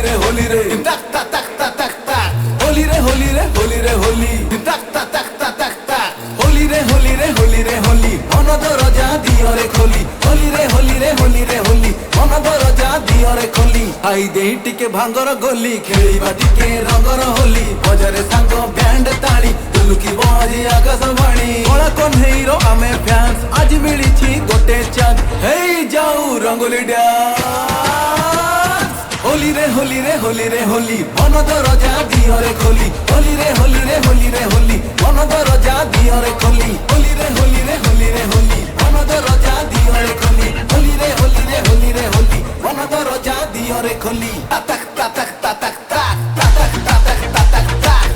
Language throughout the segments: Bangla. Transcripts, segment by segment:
রে হোলি রে তাক তাক তাক তাক তাক তাক হোলি রে হোলি রে হোলি রে হোলি তাক তাক তাক তাক তাক তাক হোলি রে হোলি রে হোলি রে হোলি মনদ রজা দিয়রে খোলি হোলি রে হোলি রে হোলি রে হোলি মনদ রজা দিয়রে খোলি আই দেই টিকে ভাঙ্গর গোলি খেলিবা টিকে রଙ୍ଗর হোলি বজারে সাঙ্গ ব্যান্ড তাଳି দুলুকি বজি আকাশ বাণী কଳା କହ୍ନେଇର ଆମେ ଫ୍ୟାନ୍ସ ଆଜି ମିଳିଛି ଗୋଟେ ଚାନ୍ସ ହେଇ ଯାଉ ରଙ୍ଗୋଲି ଡ୍ୟାନ୍ସ হোলি রে হোলি রে হোলি রে হোলি মনদ রজা দিয়রে খোলি হোলি রে হোলি রে হোলি রে হোলি মনদ রজা দিয়রে খোলি হোলি রে হোলি রে হোলি রে হোলি মনদ রজা দিয়রে খোলি হোলি রে হোলি রে হোলি রে হোলি মনদ রজা দিয়রে খোলি তাক তাক তাক তাক তাক তাক তাক তাক তাক তাক তাক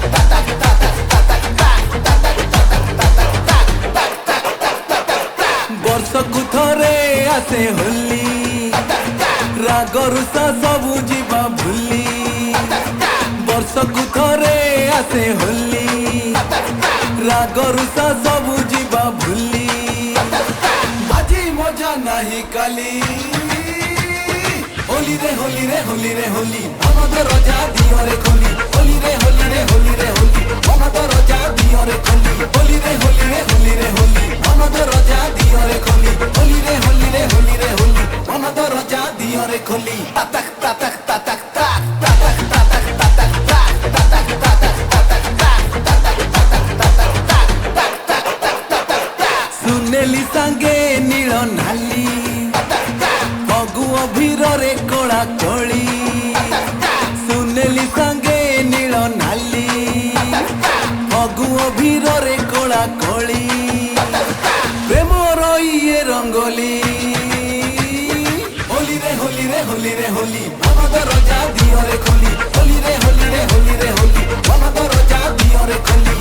ବର୍ଷକୁ ଥରେ ଆସେ ହୋଲି ରାଗ ରୁଷା ସବୁ ଯିବା ଭୁଲି ବର୍ଷକୁ ଥରେ ଆସେ ହୋଲି ରାଗ ରୁଷା ସବୁ ଯିବା ଭୁଲି ଆଜି ମଜା ନାହିଁ କାଲି হোলি রে হোলি রে হোলি রে হোলি মনদ রজা দিয়রে খোলি হোলি রে হোলি রে হোলি রে হোলি মনদ রজা দিয়রে খোলি হোলি রে হোলি রে হোলি রে হোলি মনদ রজা দিয়রে খোলি হোলি রে হোলি রে হোলি রে হোলি মনদ রজা দিয়রে খোলি তাক তাক তাক তাক তাক তাক তাক তাক তাক তাক সুনেলি সাঙ্গে নীল নালি মগু অভিরে কলা কলি সুনেলি সাঙ্গে নীল নালি মগু অভিরে কলা কলি প্রেমর ইয়ে রঙ্গোলি হোলি রে হোলি রে হোলি রে হোলি মনদ রজা দিয়রে খোলি হোলি রে হোলি রে হোলি রে হোলি মনদ রজা দিয়রে খোলি